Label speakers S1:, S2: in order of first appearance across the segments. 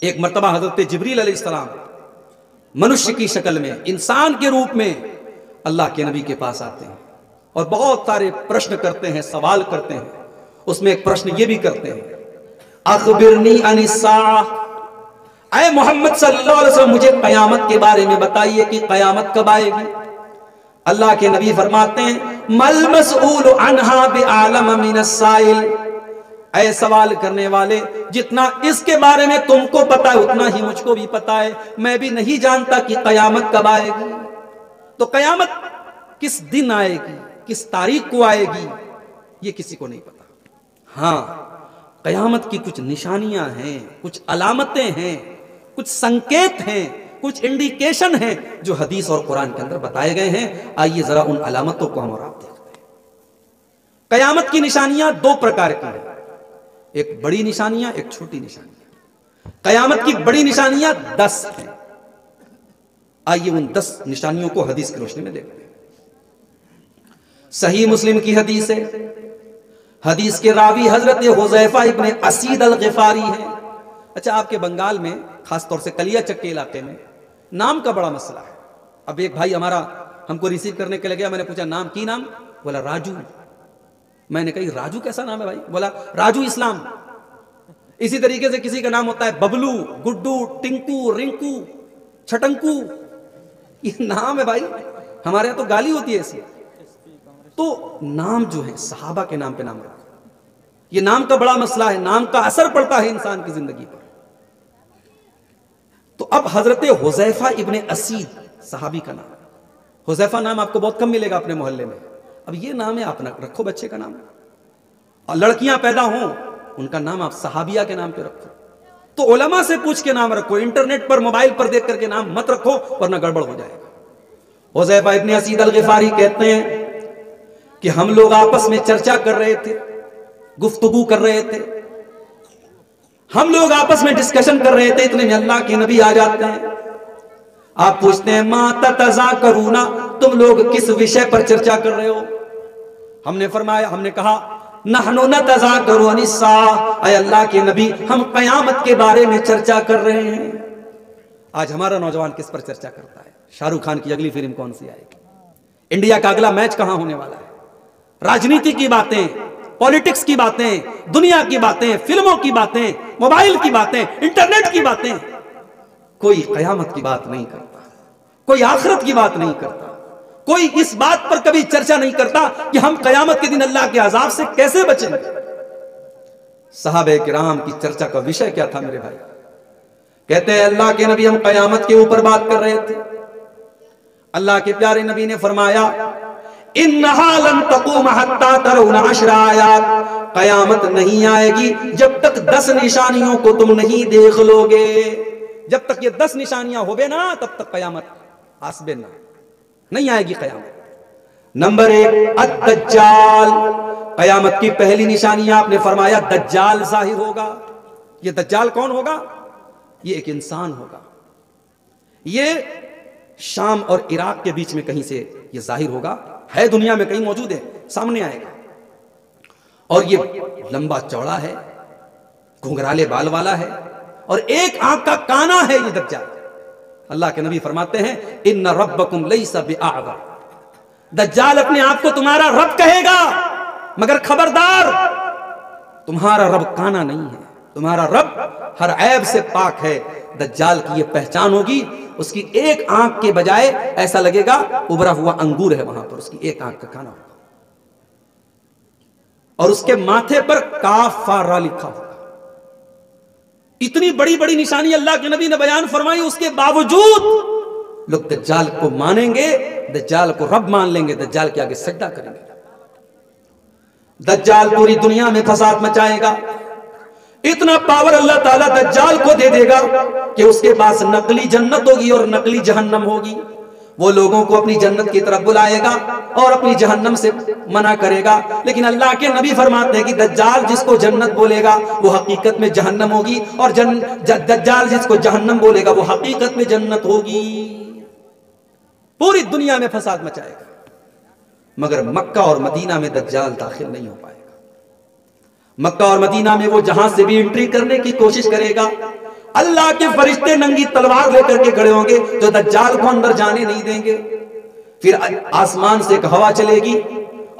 S1: एक मर्तबा हजरत जिब्रील अलैहिस्सलाम मनुष्य की शक्ल में, इंसान के रूप में अल्लाह के नबी के पास आते हैं और बहुत सारे प्रश्न करते हैं, सवाल करते हैं। उसमें एक प्रश्न ये भी करते हैं, अखबिरनी अनिस्साअह, ऐ मोहम्मद सल्लल्लाहु अलैहि वसल्लम मुझे कयामत के बारे में बताइए कि कयामत कब आएगी। अल्लाह के नबी फरमाते हैं, मल मसऊल अन्हा बिआलम मिनस्साइल, ऐ सवाल करने वाले, जितना इसके बारे में तुमको पता है उतना ही मुझको भी पता है। मैं भी नहीं जानता कि कयामत कब आएगी। तो कयामत किस दिन आएगी, किस तारीख को आएगी, ये किसी को नहीं पता। हाँ, कयामत की कुछ निशानियां हैं, कुछ अलामतें हैं, कुछ संकेत हैं, कुछ इंडिकेशन हैं जो हदीस और कुरान के अंदर बताए गए हैं। आइए जरा उन अलामतों को हम और आप देखते हैं। कयामत की निशानियां दो प्रकार की हैं, एक बड़ी निशानियां, एक छोटी निशानियां। कयामत की बड़ी निशानियां 10 हैं। आइए उन 10 निशानियों को हदीस की रोशनी में देखते हैं। सही मुस्लिम की हदीस है। हदीस के रावी हजरत हुज़ैफा इब्न असीद अल गिफारी है। अच्छा, आपके बंगाल में खासतौर से कलियाचक के इलाके में नाम का बड़ा मसला है। अब एक भाई हमारा हमको रिसीव करने के लिए गया, मैंने पूछा नाम की नाम, बोला राजू। मैंने कही राजू कैसा नाम है भाई? बोला राजू इस्लाम। इसी तरीके से किसी का नाम होता है बबलू, गुड्डू, टिंकू, रिंकू, छटंकू, ये नाम है भाई। हमारे यहां तो गाली होती है ऐसी। तो नाम जो है, सहाबा के नाम पे नाम रखो। ये नाम का बड़ा मसला है, नाम का असर पड़ता है इंसान की जिंदगी पर। तो अब हजरत हुज़ैफा इब्ने असीद सहाबी का नाम। हुज़ैफा नाम आपको बहुत कम मिलेगा अपने मोहल्ले में। अब ये नाम है, आप रखो बच्चे का नाम। और लड़कियां पैदा हों, उनका नाम आप सहाबिया के नाम पे रखो। तो उलमा से पूछ के नाम रखो, इंटरनेट पर, मोबाइल पर देख करके नाम मत रखो, वरना गड़बड़ हो जाएगा। हुज़ैफा इब्ने असीद अल गिफारी कहते हैं कि हम लोग आपस में चर्चा कर रहे थे, गुफ्तगू कर रहे थे, हम लोग आपस में डिस्कशन कर रहे थे, इतने में अल्लाह के नबी आ जाते हैं। आप पूछते हैं मा ततज़ाकरूना, तुम लोग किस विषय पर चर्चा कर रहे हो? हमने कहा नहनु नतज़ाकरू अनिस्साअह, ऐ अल्लाह के नबी हम कयामत के बारे में चर्चा कर रहे हैं। आज हमारा नौजवान किस पर चर्चा करता है? शाहरुख खान की अगली फिल्म कौन सी आएगी, इंडिया का अगला मैच कहां होने वाला है, राजनीति की बातें, पॉलिटिक्स की बातें, दुनिया की बातें, फिल्मों की बातें, मोबाइल की बातें, इंटरनेट की बातें। कोई कयामत की बात नहीं करता, कोई आखिरत की बात नहीं करता, कोई इस बात पर कभी चर्चा नहीं करता कि हम कयामत के दिन अल्लाह के अजाब से कैसे बचेंगे। सहाबे किराम की चर्चा का विषय क्या था मेरे भाई? कहते हैं अल्लाह के नबी हम कयामत के ऊपर बात कर रहे थे। अल्लाह के प्यारे नबी ने फरमाया इन्नहा लन तक़ूम हत्ता तरौना अशरा आयात, कयामत नहीं आएगी जब तक 10 निशानियों को तुम नहीं देख लोगे। जब तक ये 10 निशानियां होबे ना, तब तक कयामत आसबे ना, नहीं आएगी कयामत। नंबर 1 अद-दज्जाल, कयामत की पहली निशानी आपने फरमाया दज्जाल जाहिर होगा। ये दज्जाल कौन होगा? ये एक इंसान होगा। ये शाम और इराक के बीच में कहीं से ये जाहिर होगा, है दुनिया में कहीं मौजूद है, सामने आएगा। और ये लंबा चौड़ा है, घुंघराले बाल वाला है और एक आंख का काना है ये दज्जाल। अल्लाह के नबी फरमाते हैं इन्ना रब्बकुम लैसा बिअअवर, दज्जाल अपने आप को तुम्हारा रब कहेगा, मगर खबरदार तुम्हारा रब काना नहीं है, तुम्हारा रब हर ऐब से पाक है। दज्जाल की ये पहचान होगी, उसकी एक आंख के बजाय ऐसा लगेगा उभरा हुआ अंगूर है वहां पर, उसकी एक आंख का काना होगा और उसके माथे पर काफारा लिखा होगा। इतनी बड़ी बड़ी निशानी अल्लाह के नबी ने बयान फरमाई, उसके बावजूद लोग दज्जाल को मानेंगे, दज्जाल को रब मान लेंगे, दज्जाल के आगे सजदा करेंगे। दज्जाल पूरी दुनिया में फसाद मचाएगा। इतना पावर अल्लाह ताला दज्जाल को दे देगा कि उसके पास नकली जन्नत होगी और नकली जहन्नम होगी। वो लोगों को अपनी जन्नत की तरफ बुलाएगा और अपनी जहन्नम से मना करेगा। लेकिन अल्लाह के नबी फरमाते हैं कि दज्जाल जिसको जन्नत बोलेगा वो हकीकत में जहन्नम होगी और दज्जाल जिसको जहन्नम बोलेगा वो हकीकत में जन्नत होगी। पूरी दुनिया में फसाद मचाएगा, मगर मक्का और मदीना में दज्जाल दाखिल नहीं हो पाएगा। मक्का और मदीना में वो जहां से भी एंट्री करने की कोशिश करेगा अल्लाह के फरिश्ते नंगी तलवार लेकर के खड़े होंगे जो दज्जाल को अंदर जाने नहीं देंगे। फिर आसमान से एक हवा चलेगी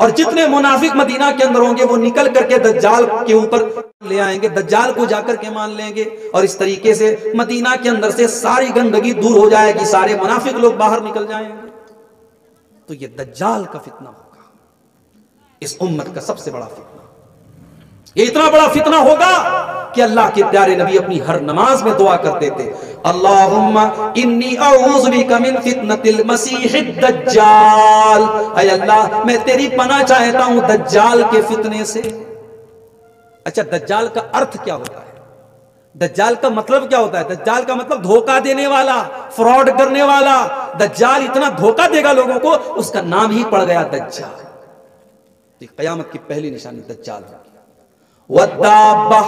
S1: और जितने मुनाफिक मदीना के अंदर होंगे वो निकल करके दज्जाल के ऊपर ले आएंगे, दज्जाल को जाकर के मान लेंगे और इस तरीके से मदीना के अंदर से सारी गंदगी दूर हो जाएगी, सारे मुनाफिक लोग बाहर निकल जाएंगे। तो ये दज्जाल का फितना होगा, इस उम्मत का सबसे बड़ा फितना। ये इतना बड़ा फितना होगा कि अल्लाह के प्यारे नबी अपनी हर नमाज में दुआ करते थे, अल्लाहुम्मा इन्नी अऊज़ु बिका मिन फितनतिल मसीहिद दज्जाल, ऐ अल्लाह मैं तेरी पनाह चाहता हूं दज्जाल के फितने से। अच्छा, दज्जाल का अर्थ क्या होता है? दज्जाल का मतलब क्या होता है? दज्जाल का मतलब धोखा देने वाला, फ्रॉड करने वाला। दज्जाल इतना धोखा देगा लोगों को, उसका नाम ही पड़ गया दज्जाल। क़यामत की पहली निशानी दज्जाल होगी। वद्दाब्बा,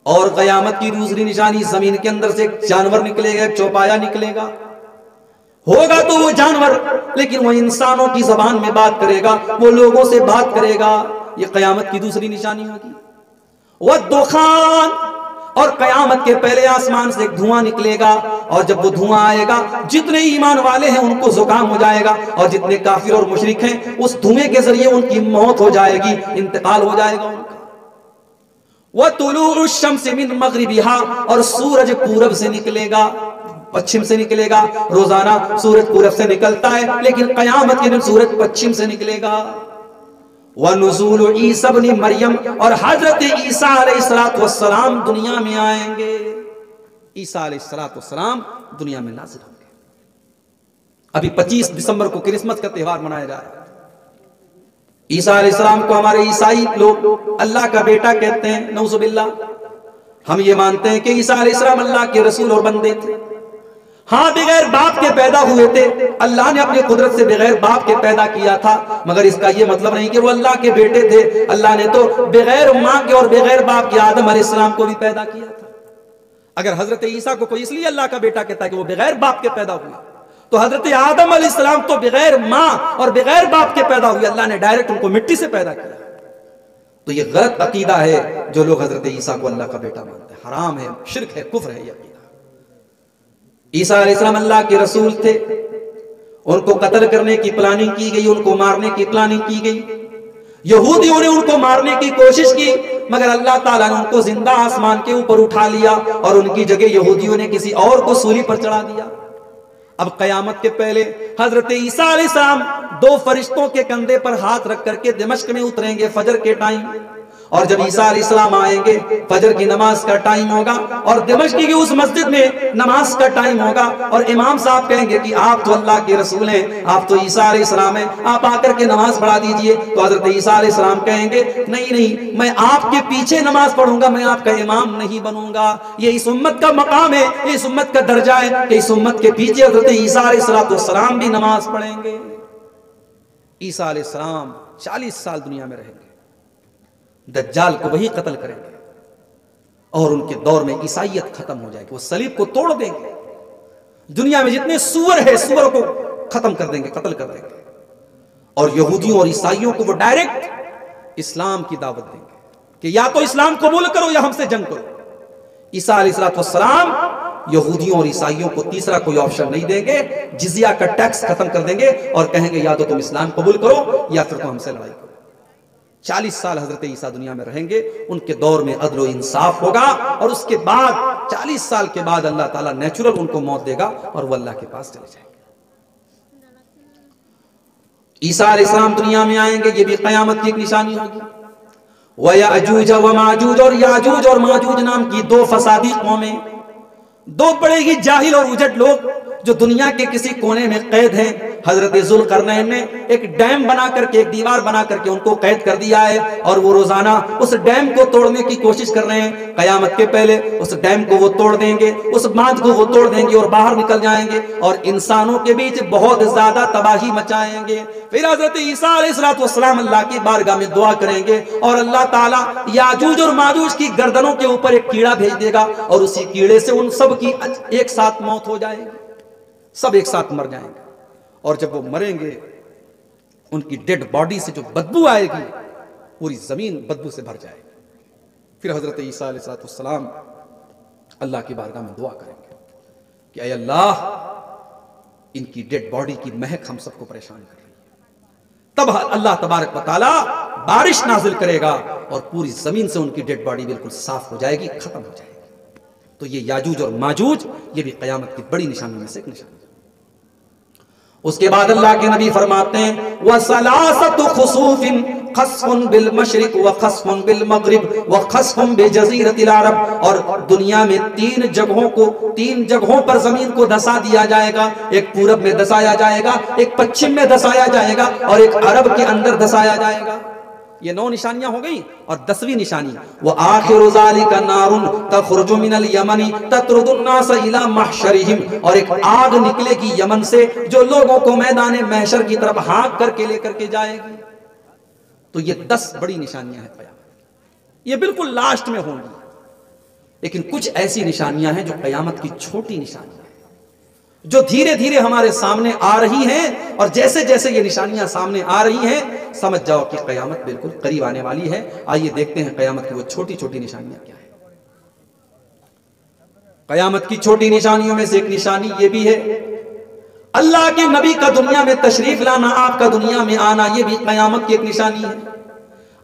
S1: और क़यामत की दूसरी निशानी जमीन के अंदर से एक जानवर निकलेगा, एक चौपाया निकलेगा। होगा तो वो जानवर, लेकिन वो इंसानों की जबान में बात करेगा, वो लोगों से बात करेगा। ये क़यामत की दूसरी निशानी होगी। वद्दुखान, और क़यामत के पहले आसमान से एक धुआं निकलेगा, और जब वो धुआं आएगा जितने ईमान वाले हैं उनको जुकाम हो जाएगा, और जितने काफिर और मुशरिक हैं उस धुएं के जरिए उनकी मौत हो जाएगी, इंतकाल हो जाएगा उनका। वह तुलूउ शम्स मिन मग़रिबिहा, और सूरज पूरब से निकलेगा, पश्चिम से निकलेगा। रोजाना सूरज पूरब से निकलता है, लेकिन क़यामत के दिन सूरज पश्चिम से निकलेगा। वनुज़ूलु ईसा इब्न मरियम, और हजरत ईसा अलैहिस्सलाम दुनिया में आएंगे। ईसा अलैहिस्सलाम दुनिया में नाज़िल होंगे। अभी 25 दिसंबर को क्रिसमस का त्यौहार मनाया जा रहा है। ईसा अलैहिस्सलाम को हमारे ईसाई लोग अल्लाह का बेटा कहते हैं, नऊज़ुबिल्लाह। हम ये मानते हैं कि ईसा अलैहिस्सलाम अल्लाह के रसूल और बंदे थे। हाँ, बगैर बाप के पैदा हुए थे, अल्लाह ने अपनी कुदरत से बगैर बाप के पैदा किया था, मगर इसका यह मतलब नहीं कि वो अल्लाह के बेटे थे। अल्लाह ने तो बगैर माँ के और बगैर बाप के आदम अलैहिस्सलाम को भी पैदा किया था। अगर हजरत ईसा को कोई इसलिए अल्लाह का बेटा कहता है कि वो बगैर बाप के पैदा हुए, तो हजरत आदम अलैहिस्सलाम तो बगैर माँ और बगैर बाप के पैदा हुए, अल्लाह ने डायरेक्ट उनको मिट्टी से पैदा किया। तो ये गलत अकीदा है जो लोग हजरत ईसा को अल्लाह का बेटा मानते हैं, हराम है, शिर्क है, कुफ्र है ये अकीदा। ईसा अलैहिस्सलाम अल्लाह के रसूल थे, उनको कत्ल करने की प्लानिंग की गई, उनको मारने की प्लानिंग की गई। यहूदियों ने उनको मारने की कोशिश की, मगर अल्लाह ताला ने उनको जिंदा आसमान के ऊपर उठा लिया और उनकी जगह यहूदियों ने किसी और को सूली पर चढ़ा दिया। अब क़यामत के पहले हजरत ईसा अलैहिस्सलाम 2 फरिश्तों के कंधे पर हाथ रख करके दिमश्क में उतरेंगे फजर के टाइम, और जब ईसा अलैहिस्सलाम आएंगे फजर की नमाज का टाइम होगा और दिमश्क की उस मस्जिद में नमाज का टाइम होगा, और इमाम साहब कहेंगे कि आप तो अल्लाह के रसूल हैं, आप तो ईसा अलैहिस्सलाम हैं, आप आकर के नमाज पढ़ा दीजिए। तो हजरत ईसा अलैहिस्सलाम कहेंगे नहीं नहीं, मैं आपके पीछे नमाज पढ़ूंगा, मैं आपका इमाम नहीं बनूंगा। ये इस उम्मत का मकाम है, इस उम्मत का दर्जा है कि इस उम्मत के पीछे हजरत ईसा अलैहिस्सलाम भी नमाज पढ़ेंगे। ईसा अलैहिस्सलाम 40 साल दुनिया में रहेंगे, दज्जाल को वही कत्ल करेंगे, और उनके दौर में ईसाइयत खत्म हो जाएगी। वो सलीब को तोड़ देंगे, दुनिया में जितने सूअर है सूअर को खत्म कर देंगे, कत्ल कर देंगे, और यहूदियों और ईसाइयों को वो डायरेक्ट इस्लाम की दावत देंगे कि या तो इस्लाम कबूल करो या हमसे जंग करो। ईसा अलैहिस्सलाम यहूदियों और ईसाइयों को तीसरा कोई ऑप्शन नहीं देंगे, जिजिया का टैक्स खत्म कर देंगे और कहेंगे या तो तुम इस्लाम कबूल करो या फिर तुम हमसे लड़ाई करो। 40 साल हजरत ईसा दुनिया में रहेंगे, उनके दौर में अदल व इंसाफ होगा, और उसके बाद 40 साल के बाद अल्लाह ताला नेचुरल उनको मौत देगा और वो अल्लाह के पास चले जाएंगे। ईसा अलैहिस्सलाम दुनिया में आएंगे, ये भी क़यामत की एक निशानी होगी। व याजूज व माजूज, और याजूज और माजूज नाम की 2 फसादी कौमें, 2 बड़े ही जाहिल और उजट लोग जो दुनिया के किसी कोने में कैद हैं। हजरत जुल्करनैन ने एक डैम बना करके, एक दीवार बना करके उनको कैद कर दिया है, और वो रोजाना उस डैम को तोड़ने की कोशिश कर रहे हैं। क़यामत के पहले उस डैम को वो तोड़ देंगे, उस बांध को वो तोड़ देंगे और बाहर निकल जाएंगे, और इंसानों के बीच बहुत ज्यादा तबाही मचाएंगे। फिर हजरत ईसा अलैहिस्सलाम अल्लाह की बारगाह में दुआ करेंगे, और अल्लाह ताला याजूज और माजूज की गर्दनों के ऊपर एक कीड़ा भेज देगा, और उसी कीड़े से उन सब की एक साथ मौत हो जाएगी, सब एक साथ मर जाएंगे। और जब वो मरेंगे, उनकी डेड बॉडी से जो बदबू आएगी पूरी जमीन बदबू से भर जाएगी। फिर हजरत ईसा अलैहिस्सलाम अल्लाह की बारगाह में दुआ करेंगे कि ऐ अल्लाह, इनकी डेड बॉडी की महक हम सबको परेशान कर रही है। तब अल्लाह तबारक व तआला बारिश नाजिल करेगा और पूरी जमीन से उनकी डेड बॉडी बिल्कुल साफ हो जाएगी, खत्म हो जाएगी। तो ये याजूज और माजूज, ये भी क़यामत की बड़ी निशानी में से एक निशानी। उसके बाद अल्लाह के नबी फरमाते हैं वसलासतु खुसूफिन खस्फुन बिल मशरिक व खस्फुन बिल मगरिब व खस्फुन बि जज़ीरतिल अरब। और दुनिया में 3 जगहों पर जमीन को धसा दिया जाएगा। एक पूरब में धसाया जाएगा, एक पश्चिम में धसाया जाएगा और एक अरब के अंदर धसाया जाएगा। ये 9 निशानियां हो गई। और 10वीं निशानी वो आखिरु ज़ालिका नारुन तखरुजु मिनल यमनी ततरुदुन नास इला महशरिहिम। और एक आग निकलेगी यमन से जो लोगों को मैदान महशर की तरफ हाँक करके लेकर के जाएगी। तो ये 10 बड़ी निशानियां हैं क़यामत। ये बिल्कुल लास्ट में होंगी। लेकिन कुछ ऐसी निशानियां हैं जो क़यामत की छोटी निशानियां हैं, जो धीरे धीरे हमारे सामने आ रही हैं। और जैसे जैसे ये निशानियां सामने आ रही हैं, समझ जाओ कि क़यामत बिल्कुल करीब आने वाली है। आइए देखते हैं क़यामत की वो छोटी छोटी निशानियां क्या है। क़यामत की छोटी निशानियों में से एक निशानी ये भी है, अल्लाह के नबी का दुनिया में तशरीफ लाना, आपका दुनिया में आना, ये भी क़यामत की एक निशानी है।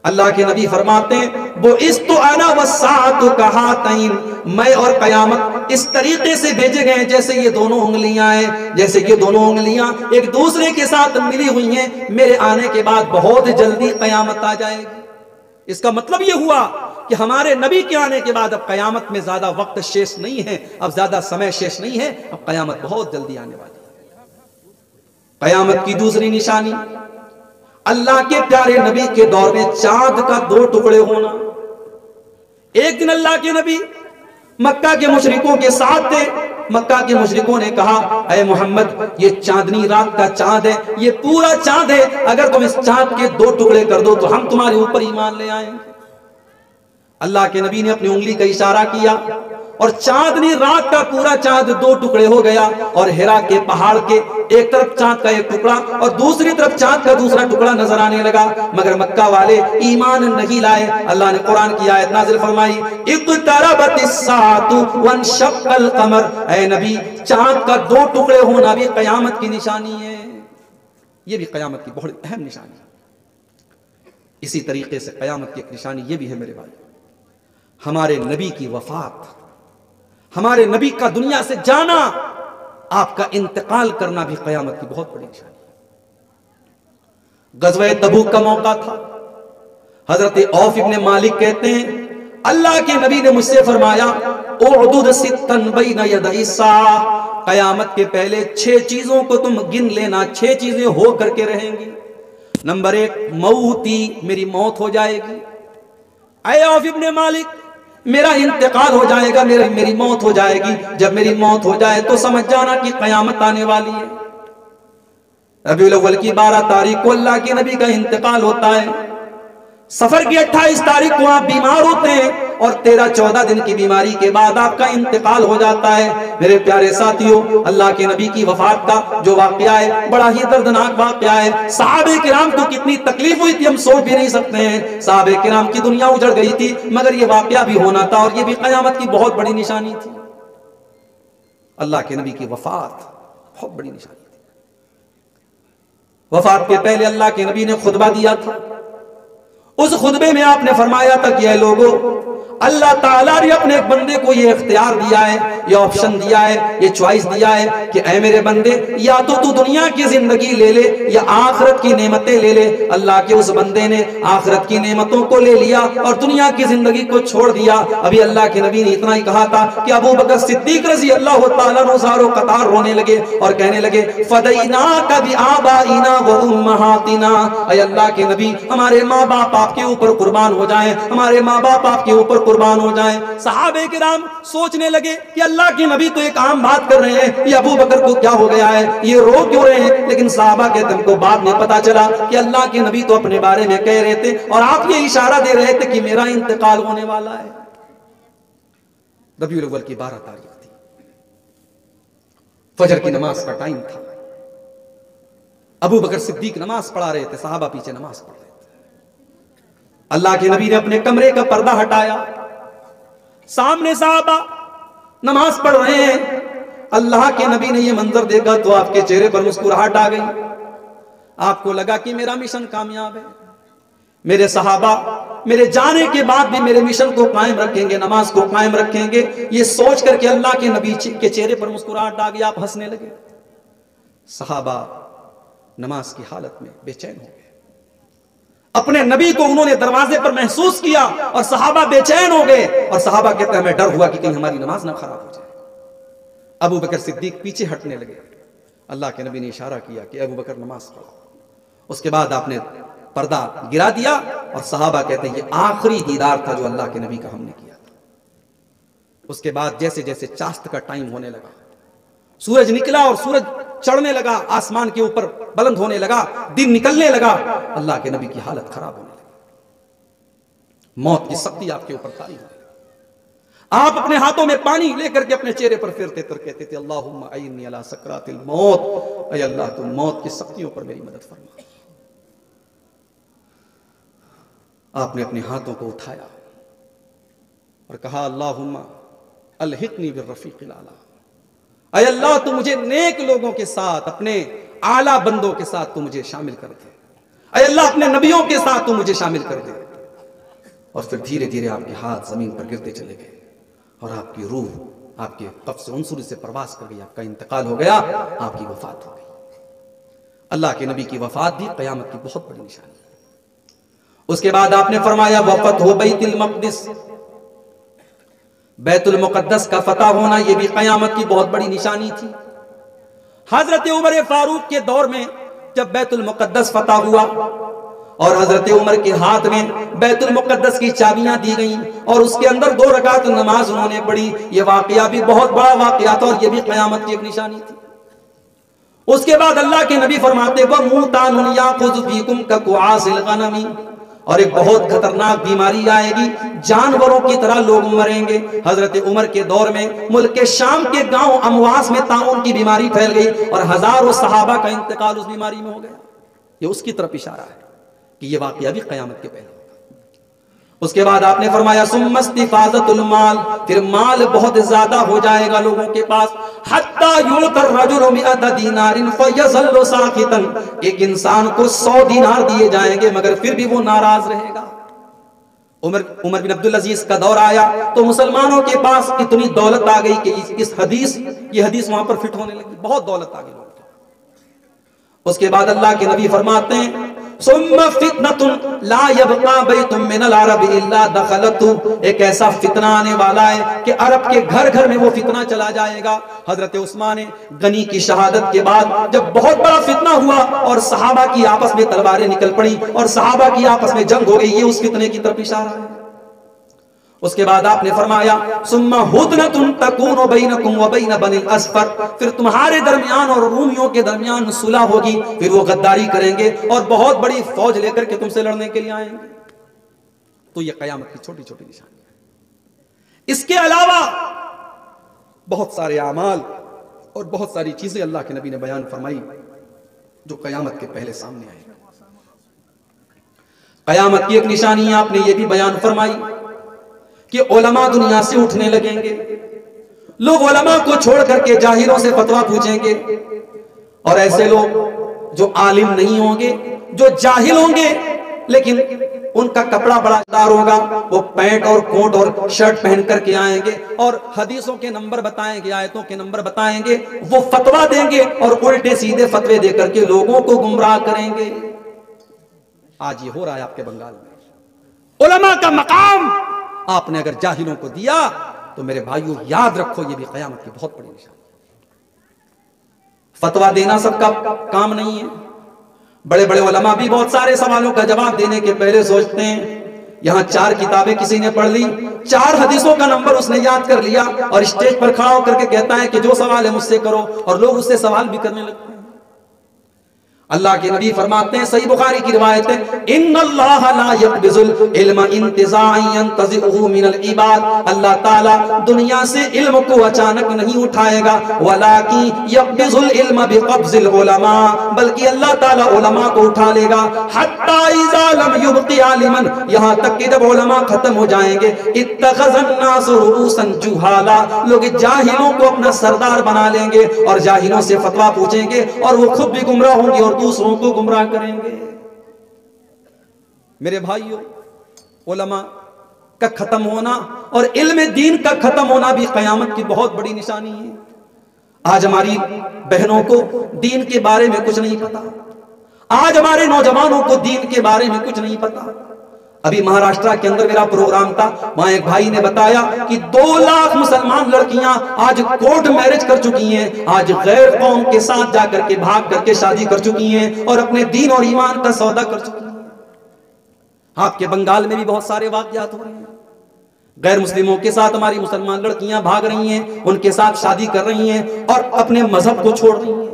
S1: अल्लाह के नबी फरमाते हैं वो इस्तु अना वस्सातु कहातैन, मैं और क़यामत इस तरीके से भेजे गए जैसे ये दोनों उंगलियां हैं, जैसे ये दोनों उंगलियां एक दूसरे के साथ मिली हुई हैं। मेरे आने के बाद बहुत जल्दी क़यामत आ जाएगी। इसका मतलब ये हुआ कि हमारे नबी के आने के बाद अब क़यामत में ज्यादा वक्त शेष नहीं है, अब ज्यादा समय शेष नहीं है, अब क़यामत बहुत जल्दी आने वाली है। क़यामत की दूसरी निशानी, अल्लाह के प्यारे नबी के दौर में चांद का 2 टुकड़े होना। एक दिन अल्लाह के नबी मक्का के मुशरिकों के साथ थे। मक्का के मुशरिकों ने कहा, ऐ मोहम्मद, ये चांदनी रात का चांद है, ये पूरा चांद है, अगर तुम इस चांद के 2 टुकड़े कर दो तो हम तुम्हारे ऊपर ईमान ले आएंगे। अल्लाह के नबी ने अपनी उंगली का इशारा किया और चांदनी रात का पूरा चांद 2 टुकड़े हो गया। और हिरा के पहाड़ के एक तरफ चांद का एक टुकड़ा और दूसरी तरफ चांद का दूसरा टुकड़ा नजर आने लगा, मगर मक्का वाले ईमान नहीं लाए। अल्लाह ने कुरान की आयत नाजिल फरमाई, इक़्तरबतिस्साअतु वंशक़्क़ल क़मर। ऐ नबी, चांद का 2 टुकड़े होना भी क़यामत की निशानी है। यह भी क़यामत की बहुत अहम निशानी है। इसी तरीके से क़यामत की एक निशानी यह भी है मेरे भाई, हमारे नबी की वफात, हमारे नबी का दुनिया से जाना, आपका इंतकाल करना भी क़यामत की बहुत बड़ी निशानी है। ग़ज़वा तबूक का मौका था। हजरत औफ इब्न मालिक कहते हैं, अल्लाह के नबी ने मुझसे फरमाया, उअदुद सित्तन बैन यदै साअ, क़यामत के पहले 6 चीजों को तुम गिन लेना, 6 चीजें हो करके रहेंगी। नंबर 1, मौती, मेरी मौत हो जाएगी। ऐ औफ इब्न मालिक, मेरा इंतकाल हो जाएगा, मेरी मौत हो जाएगी। जब मेरी मौत हो जाए तो समझ जाना कि क़यामत आने वाली है। रबीउल अव्वल की 12 तारीख को अल्लाह के नबी का इंतकाल होता है। सफर की 28 तारीख को आप बीमार होते हैं और 13-14 दिन की बीमारी के बाद आपका इंतकाल हो जाता है। मेरे प्यारे साथियों, अल्लाह के नबी की वफात का जो वाक़या है, बड़ा ही दर्दनाक वाक़या है। सहाबे किराम को कितनी तकलीफ हुई थी हम सोच भी नहीं सकते हैं। सहाबे किराम की दुनिया उजड़ गई थी, मगर ये वाक़या भी होना था और ये भी क़यामत की बहुत बड़ी निशानी थी। अल्लाह के नबी की वफात बहुत बड़ी निशानी थी। वफात के पहले अल्लाह के नबी ने खुतबा दिया था। उस खुतबे में आपने फरमाया था कि ऐ लोगों, अल्लाह ताला ने अपने एक बंदे को ये इख्तियार दिया है, ये ऑप्शन दिया है, ये चॉइस दिया है कि ऐ मेरे बंदे, या तो तू दुनिया की जिंदगी ले ले या आखिरत की नेमतें ले ले। अल्लाह के उस बंदे ने आखिरत की नेमतों को ले लिया और दुनिया की जिंदगी को छोड़ दिया। अभी अल्लाह के नबी ने इतना ही कहा था कि अबू बकर सिद्दीक रज़ी अल्लाह तआला अन्हु ज़ारो कतार रोने लगे और कहने लगे, फदैनाका बिआबाइना व उम्महातिना, ऐ अल्लाह के नबी, हमारे माँ बाप आपके ऊपर कुर्बान हो जाएं, हमारे माँ बाप आपके ऊपर कुर्बान हो जाएं। सहाबे किराम सोचने लगे कि अल्लाह के नबी तो एक आम बात कर रहे हैं, ये अबू बकर को क्या हो गया है, ये रो क्यों रहे हैं। लेकिन सहाबा के तुमको बाद में पता चला कि अल्लाह के नबी तो अपने बारे में कह रहे थे और आप ये इशारा दे रहे थे कि मेरा इंतकाल होने वाला है। रबीउल अव्वल की 12 तारीख थी, फजर की नमाज का टाइम था। अबू बकर सिद्दीक नमाज पढ़ा रहे थे, सहाबा पीछे नमाज पढ़ रहे थे। अल्लाह के नबी ने अपने कमरे का पर्दा हटाया, सामने साहबा नमाज पढ़ रहे हैं, अल्लाह के नबी ने ये मंजर देखा तो आपके चेहरे पर मुस्कुराहट आ गई। आपको लगा कि मेरा मिशन कामयाब है, मेरे सहाबा मेरे जाने के बाद भी मेरे मिशन को कायम रखेंगे, नमाज को कायम रखेंगे। ये सोच करके अल्लाह के नबी के चेहरे पर मुस्कुराहट आ गई, आप हंसने लगे। सहाबा नमाज की हालत में बेचैन हो गए, अपने नबी को उन्होंने दरवाजे पर महसूस किया और सहाबा बेचैन हो गए। और सहाबा कहते हैं हमें डर हुआ कि कहीं हमारी नमाज ना खराब हो जाए। अबू बकर सिद्दीक पीछे हटने लगे। अल्लाह के नबी ने इशारा किया कि अबू बकर नमाज पढ़ो। उसके बाद आपने पर्दा गिरा दिया और सहाबा कहते हैं ये आखिरी दीदार था जो अल्लाह के नबी का हमने किया था। उसके बाद जैसे जैसे चाश्त का टाइम होने लगा, सूरज निकला और सूरज चढ़ने लगा, आसमान के ऊपर बुलंद होने लगा, दिन निकलने लगा, अल्लाह के नबी की हालत खराब होने लगी। मौत की सख्ती आपके ऊपर तारी हुई। आप अपने हाथों में पानी लेकर के अपने चेहरे पर फेरते तो कहते थे अल्लाहुम्मा अइन्नी अला सकरातिल मौत, ऐ अल्लाह तुम मौत की सख्तियों पर मेरी मदद फरमा। आपने अपने हाथों को उठाया और कहा अल्लाहुम्मा अलहिकनी बिर्रफीकिल आला, ऐ अल्लाह तू मुझे नेक लोगों के साथ, अपने आला बंदों के साथ तू मुझे शामिल कर दे। ऐ अल्लाह अपने नबियों के साथ तू मुझे शामिल कर दे। और फिर धीरे धीरे आपके हाथ जमीन पर गिरते चले गए और आपकी रूह आपके कब्ज़ उनसुरी से प्रवास कर गई, आपका इंतकाल हो गया, आपकी वफात हो गई। अल्लाह के नबी की वफात भी क़यामत की बहुत बड़ी निशानी है। उसके बाद आपने फरमाया वफ़त हो बैतुल मक़दिस, बैतुल मुक़द्दस का फतह होना यह भी क़यामत की बहुत बड़ी निशानी थी। हजरत उमर फारूक के दौर में जब बैतुल मुक़द्दस फतह हुआ और हजरत उमर के हाथ में बैतुल मुक़द्दस की चाबियां दी गईं और उसके अंदर 2 रकात नमाज उन्होंने पढ़ी, यह वाकया भी बहुत बड़ा वाकया था और यह भी क़यामत की एक निशानी थी। उसके बाद अल्लाह के नबी फरमाते वमूतानुन याखुज़ु फीकुम ककुआसिल गनमी, और एक बहुत खतरनाक बीमारी आएगी, जानवरों की तरह लोग मरेंगे। हजरत उमर के दौर में मुल्क के शाम के गांव अमवास में ताउन की बीमारी फैल गई और हजारों सहाबा का इंतकाल उस बीमारी में हो गया। ये उसकी तरफ इशारा है कि ये वाकया भी क़यामत के पहले। उसके बाद आपने फरमाया सुम्मस्तिफाज़तुल माल, फिर माल बहुत ज्यादा हो जाएगा लोगों के पास। हत्ता युतर रजुलु मिअत दीनारिन फयज़ल्लु साखितन, एक इंसान को 100 दीनार दिए जाएंगे मगर फिर भी वो नाराज रहेगा। उमर बिन अब्दुल अजीज का दौर आया तो मुसलमानों के पास इतनी दौलत आ गई कि ये हदीस वहां पर फिट होने लगी, बहुत दौलत आ गई लोगों के। उसके बाद अल्लाह के नबी फरमाते हैं सुम्मा फितनतुन ला यबका बैतुम मिनल अरब इल्ला दखलतु, एक ऐसा फितना आने वाला है कि अरब के घर घर में वो फितना चला जाएगा। हजरत उस्मान गनी की शहादत के बाद जब बहुत बड़ा फितना हुआ और सहाबा की आपस में तलवारें निकल पड़ी और सहाबा की आपस में जंग हो गई, ये उस फितने की तरफ इशारा है। उसके बाद आपने फरमाया सुम्मा हुदनतुन तकूनु बैनकुम व बैन बनिल अस्फर, फिर तुम्हारे दरमियान और रूमियों के दरमियान सुलह होगी, फिर वो गद्दारी करेंगे और बहुत बड़ी फौज लेकर के तुमसे लड़ने के लिए आएंगे। तो ये क़यामत की छोटी छोटी निशानी है। इसके अलावा बहुत सारे अमाल और बहुत सारी चीजें अल्लाह के नबी ने बयान फरमाई जो क़यामत के पहले सामने आएगी। क़यामत की एक निशानी आपने ये भी बयान फरमाई कि उलमा दुनिया से उठने लगेंगे, लोग उलमा को छोड़ करके जाहिरों से फतवा पूछेंगे और ऐसे लोग जो आलिम नहीं होंगे, जो जाहिल होंगे, लेकिन उनका कपड़ा बड़ा दार होगा, वो पैंट और कोट और शर्ट पहन करके आएंगे और हदीसों के नंबर बताएंगे, आयतों के नंबर बताएंगे, वो फतवा देंगे और उल्टे सीधे फतवे दे करके लोगों को गुमराह करेंगे। आज ये हो रहा है आपके बंगाल में। उलमा का मकाम आपने अगर जाहिलों को दिया तो मेरे भाइयों याद रखो ये भी क़यामत की बहुत बड़ी निशानी। फतवा देना सबका काम नहीं है। बड़े बड़े उलमा भी बहुत सारे सवालों का जवाब देने के पहले सोचते हैं। यहां 4 किताबें किसी ने पढ़ ली, 4 हदीसों का नंबर उसने याद कर लिया और स्टेज पर खड़ा होकर के कहता है कि जो सवाल है मुझसे करो, और लोग उससे सवाल भी करने लगते हैं। अल्लाह के नबी फरमाते हैं, सही बुखारी की रिवायत है, इन्नल्लाह ला यक़बिज़ुल इल्म इंतिज़ाअन यंतज़िउहु मिनल इबाद, अल्लाह ताला दुनिया से इल्म को अचानक नहीं उठाएगा, वलाकिन यक़बिज़ुल इल्म बिक़ब्ज़िल उलमा, बल्कि अल्लाह ताला उलमा को उठा लेगा, हत्ता इज़ा लम युबक़ि आलिमन, यहाँ तक कि जब उलमा खत्म हो जाएंगे, इत्तख़ज़न नास रुऊसन जुहाला, लोग जाहिलों को अपना सरदार बना लेंगे और जाहिलों से फतवा पूछेंगे और वो खुद भी गुमराह होंगे और दूसरों को गुमराह करेंगे। मेरे भाइयों, उलमा का खत्म होना और इल्म दीन का खत्म होना भी क़यामत की बहुत बड़ी निशानी है। आज हमारी बहनों को दीन के बारे में कुछ नहीं पता, आज हमारे नौजवानों को दीन के बारे में कुछ नहीं पता। अभी महाराष्ट्र के अंदर मेरा प्रोग्राम था, वहां एक भाई ने बताया कि 2 लाख मुसलमान लड़कियां आज कोर्ट मैरिज कर चुकी हैं, आज गैर कौम के साथ जाकर के भाग करके शादी कर चुकी हैं और अपने दीन और ईमान का सौदा कर चुकी हैं। आपके बंगाल में भी बहुत सारे वाकयात हो रहे हैं, गैर मुस्लिमों के साथ हमारी मुसलमान लड़कियां भाग रही हैं, उनके साथ शादी कर रही हैं और अपने मजहब को छोड़ रही हैं।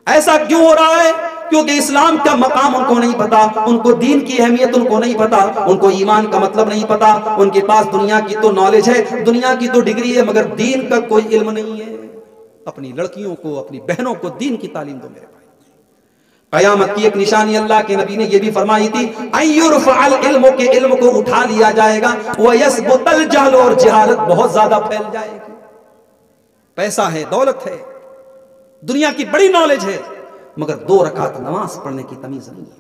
S1: ऐसा क्यों हो रहा है? क्योंकि इस्लाम का मकाम उनको नहीं पता, उनको दीन की अहमियत उनको नहीं पता, उनको ईमान का मतलब नहीं पता। उनके पास दुनिया की तो नॉलेज है, दुनिया की तो डिग्री है, मगर दीन का कोई इल्म नहीं है। अपनी लड़कियों को, अपनी बहनों को दीन की तालीम दो मेरे भाई। क़यामत की एक निशानी अल्लाह के नबी ने यह भी फरमाई थी, अय्युरफ़अल इल्म, के इल्म को उठा लिया जाएगा, व यसबुतल जहल, और जहालत बहुत ज्यादा फैल जाएगी। पैसा है, दौलत है, दुनिया की बड़ी नॉलेज है, मगर 2 रकात नमाज पढ़ने की तमीज नहीं है।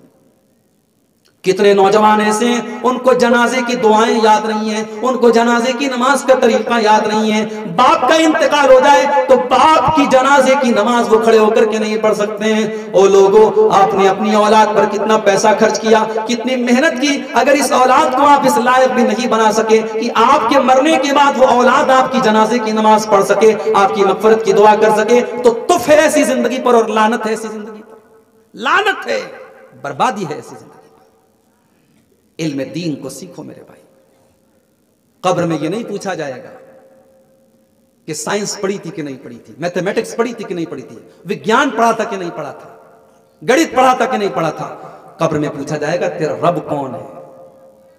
S1: कितने नौजवान ऐसे हैं, उनको जनाजे की दुआएं याद नहीं है, उनको जनाजे की नमाज का तरीका याद नहीं है। बाप का इंतकाल हो जाए तो बाप की जनाजे की नमाज वो खड़े होकर के नहीं पढ़ सकते हैं। ओ लोगों, आपने अपनी औलाद पर कितना पैसा खर्च किया, कितनी मेहनत की, अगर इस औलाद को आप इस लायक भी नहीं बना सके कि आपके मरने के बाद वो औलाद आपकी जनाजे की नमाज पढ़ सके, आपकी मग़फ़िरत की दुआ कर सके, तो तुफ है ऐसी जिंदगी पर और लानत है ऐसी जिंदगी पर, लानत है, बर्बादी है ऐसी जिंदगी। इल्म दीन को सीखो मेरे भाई। कब्र में यह नहीं पूछा जाएगा कि साइंस पढ़ी थी कि नहीं पढ़ी थी, मैथमेटिक्स पढ़ी थी कि नहीं पढ़ी थी, विज्ञान पढ़ा था कि नहीं पढ़ा था, गणित पढ़ा था कि नहीं पढ़ा था। कब्र में पूछा जाएगा तेरा रब कौन है,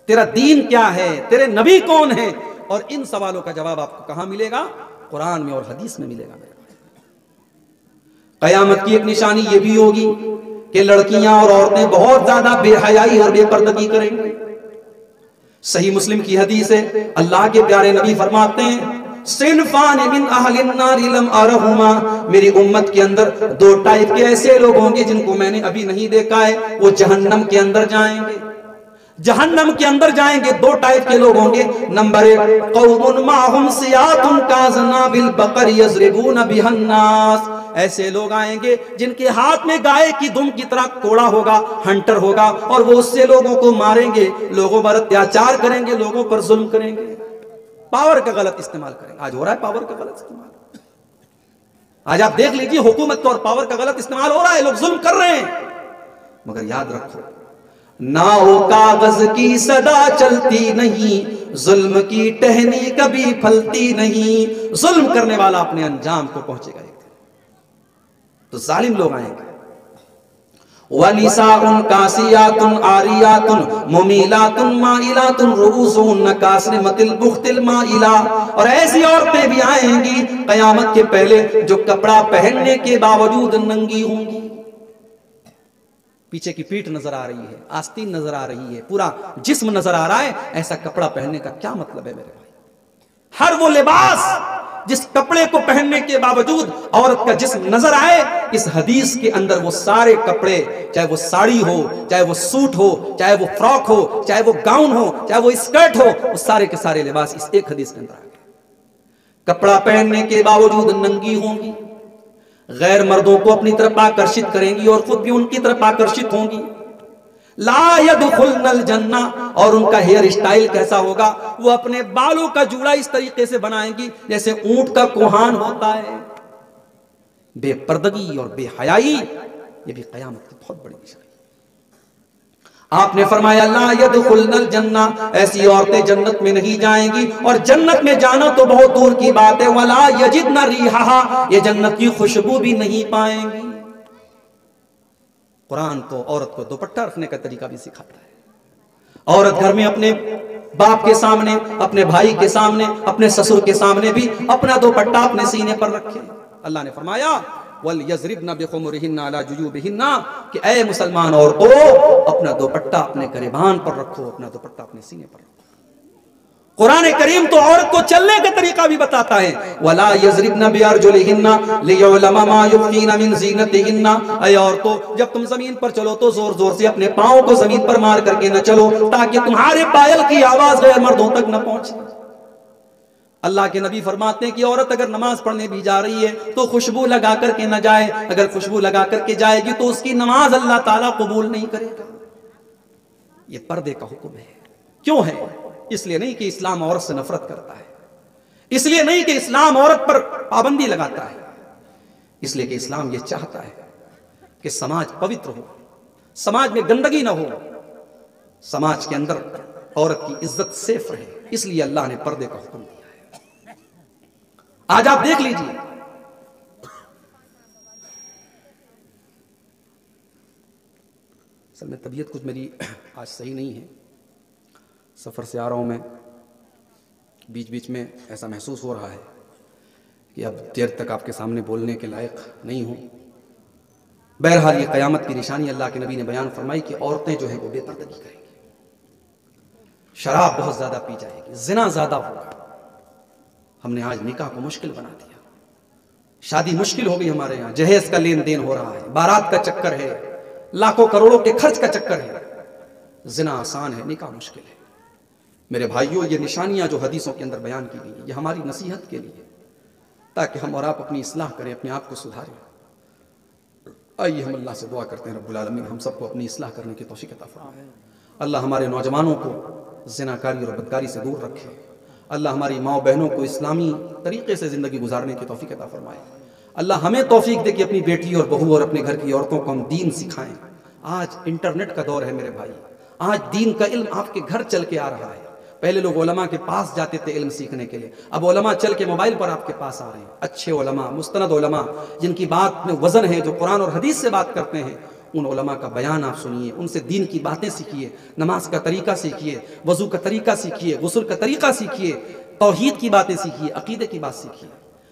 S1: तेरा दीन क्या है, तेरे नबी कौन है। और इन सवालों का जवाब आपको कहां मिलेगा? कुरान में और हदीस में मिलेगा मेरे भाई। क़यामत की एक निशानी यह भी होगी कि लड़कियां और औरतें बहुत ज्यादा बेहयाई और बेपर्दगी करेंगे। सही मुस्लिम की हदीस है, अल्लाह के प्यारे नबी फरमाते हैं, सिनफान मिन अहलिन नार लम अरहुमा, मेरी उम्मत के अंदर 2 टाइप के ऐसे लोग होंगे जिनको मैंने अभी नहीं देखा है, वो जहन्नम के अंदर जाएंगे। जहन्नम के अंदर जाएंगे 2 टाइप के लोग होंगे। नंबर 1, कौमुन माहुम सियातुन काज़नाबिल बकर यज़रिबून बिहन्नास, ऐसे लोग आएंगे जिनके हाथ में गाय की दुम की तरह कोड़ा होगा, हंटर होगा, और वो उससे लोगों को मारेंगे, लोगों पर अत्याचार करेंगे, लोगों पर जुल्म करेंगे, पावर का गलत इस्तेमाल करेंगे। आज हो रहा है पावर का गलत इस्तेमाल, आज आप देख लीजिए हुकूमत और पावर का गलत इस्तेमाल हो रहा है, लोग जुल्म कर रहे हैं। मगर याद रखो, नाओ कागज की सदा चलती नहीं, जुल्म की टहनी कभी फलती नहीं। जुल्म करने वाला अपने अंजाम को पहुंचेगा। तो जालिम लोग आएंगे। वनिसाउन कासियातुन आरियातुन मुमीलातुन माइलातुन रुऊसुन कासनिमतिल बुख्तिल माइला, और ऐसी औरतें भी आएंगी क़यामत के पहले जो कपड़ा पहनने के बावजूद नंगी होंगी। पीछे की पीठ नजर आ रही है, आस्तीन नजर आ रही है, पूरा जिस्म नजर आ रहा है। ऐसा कपड़ा पहनने का क्या मतलब है मेरे भाई? हर वो लिबास जिस कपड़े को पहनने के बावजूद औरत का जिस्म नजर आए, इस हदीस के अंदर वो सारे कपड़े, चाहे वो साड़ी हो, चाहे वो सूट हो, चाहे वो फ्रॉक हो, चाहे वो गाउन हो, चाहे वो स्कर्ट हो, वो सारे के सारे लिबास इस एक हदीस के अंदर आ गए। कपड़ा पहनने के बावजूद नंगी होंगी, गैर मर्दों को अपनी तरफ आकर्षित करेंगी और खुद भी उनकी तरफ आकर्षित होंगी। ला यदखुलनल जन्ना, और उनका हेयर स्टाइल कैसा होगा? वो अपने बालों का जूड़ा इस तरीके से बनाएंगी जैसे ऊंट का कोहान होता है। बेपर्दगी और बेहयाई, ये भी क़यामत की बहुत बड़ी निशानी। आपने फरमाया ला यदखुलनल जन्ना, ऐसी औरतें जन्नत में नहीं जाएंगी, और जन्नत में जाना तो बहुत दूर की बात है, वला यजिदन रिहा, ये जन्नत की खुशबू भी नहीं पाएंगी। कुरान तो औरत को दुपट्टा रखने का तरीका भी सिखाता है। औरत घर में अपने बाप के सामने, अपने भाई के सामने, अपने ससुर के सामने भी अपना दुपट्टा अपने सीने पर रखे। अल्लाह ने फरमाया वल यज़रिबना बिखुमुरिहिन्ना अला जुयूबिहिन्ना, कि ऐ मुसलमान औरतों अपना दुपट्टा अपने गरिबान पर रखो, अपना दुपट्टा अपने सीने पर रखो। कुरान करीम तो औरत को चलने का तरीका भी बताता है, वला यज़रिबना बिअरजुलिहिन्ना लियुअलमा मा युखफीना मिन ज़ीनतिहिन्ना। ऐ औरतों जब तुम जमीन पर चलो तो जोर जोर से अपने पांव को जमीन पर मार करके न चलो, ताकि तुम्हारे पायल की आवाज गैर मर्दों तक न पहुंचे। अल्लाह के नबी फरमाते हैं कि औरत अगर नमाज पढ़ने भी जा रही है तो खुशबू लगा करके न जाए। अगर खुशबू लगा करके जाएगी तो उसकी नमाज अल्लाह ताला कबूल नहीं करेगा। ये पर्दे का हुक्म है। क्यों है? इसलिए नहीं कि इस्लाम औरत से नफरत करता है, इसलिए नहीं कि इस्लाम औरत पर पाबंदी लगाता है, इसलिए कि इस्लाम ये चाहता है कि समाज पवित्र हो, समाज में गंदगी ना हो, समाज के अंदर औरत की इज्जत सेफ रहे। इसलिए अल्लाह ने पर्दे का हुक्म दिया है। आज आप देख लीजिए, असल में तबीयत कुछ मेरी आज सही नहीं है, सफ़र से आ रहा हूँ मैं, बीच बीच में ऐसा महसूस हो रहा है कि अब देर तक आपके सामने बोलने के लायक नहीं हूँ। बहरहाल ये क़यामत की निशानी अल्लाह के नबी ने बयान फरमाई कि औरतें जो है वो बेपर्दगी करेंगी, शराब बहुत ज़्यादा पी जाएगी, जिना ज़्यादा होगा। हमने आज निकाह को मुश्किल बना दिया, शादी मुश्किल हो गई हमारे यहाँ, जहेज का लेन देन हो रहा है, बारात का चक्कर है, लाखों करोड़ों के खर्च का चक्कर है। जिना आसान है, निकाह मुश्किल है। मेरे भाइयों, ये निशानियां जो हदीसों के अंदर बयान की गई, ये हमारी नसीहत के लिए, ताकि हम और आप अपनी इस्लाह करें, अपने आप को सुधारें। आइए हम अल्लाह से दुआ करते हैं, रब्बुल आलमीन हम सबको अपनी इस्लाह करने की तौफीक अता फरमाए। अल्लाह हमारे नौजवानों को ज़िनाकारी और बदकारी से दूर रखे। अल्लाह हमारी माँ बहनों को इस्लामी तरीके से ज़िंदगी गुजारने की तौफीक अता फरमाए। अल्लाह हमें तौफीक दे कि अपनी बेटी और बहू और अपने घर की औरतों को हम दीन सिखाएं। आज इंटरनेट का दौर है मेरे भाई, आज दीन का इल्म आपके घर चल के आ रहा है। पहले लोग उलमा के पास जाते थे इल्म सीखने के लिए, अब उलमा चल के मोबाइल पर आपके पास आ रहे हैं। अच्छे उलमा, मुस्तनद उलमा, जिनकी बात में वजन है, जो कुरान और हदीस से बात करते हैं, उन उलमा का बयान आप सुनिए, उनसे दीन की बातें सीखिए, नमाज का तरीका सीखिए, वजू का तरीका सीखिए, गुस्ल का तरीका सीखिए, तौहीद की बातें सीखिए, अकीदे की बात सीखिए।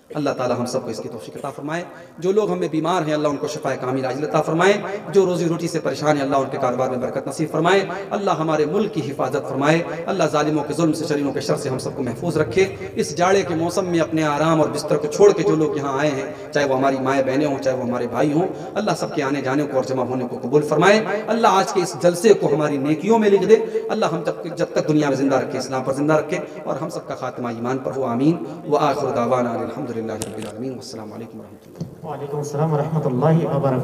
S1: अल्लाह ताला हम सबको इसकी तौफीक अता फरमाए। जो लोग हमें बीमार हैं अल्लाह उनको शिफाए कामिल आजिल अता फरमाए। जो रोजी रोटी से परेशान है अल्लाह उनके कारोबार में बरकत नसीब फरमाए। अल्लाह हमारे मुल्क की हिफाजत फरमाए। अल्लाह जालिमों के जुल्म से, शरीरों के शर से हम सबको महफूज रखे। इस जाड़े के मौसम में अपने आराम और बिस्तर को छोड़ के जो लोग यहाँ आए हैं, चाहे वो हमारी माएँ बहनें हों, चाहे वो हमारे भाई हों, अल्लाह सबके आने जाने को और जमा होने को कबूल फरमाए। अल्लाह आज के इस जलसे को हमारी नेकियों में लिख दे। अल्लाह हम जब तक दुनिया में जिंदा रखे, इस्लाम पर जिंदा रखे, और हम सबका खात्मा ईमान पर हो। आमीन व आखिर दावाना अल्हम्दुलिल्लाहि रब्बिल आलमीन। अस्सलामु अलैकुम व रहमतुल्लाह।
S2: वालेकुम अस्सलाम व रहमतुल्लाहि व बरकातहू।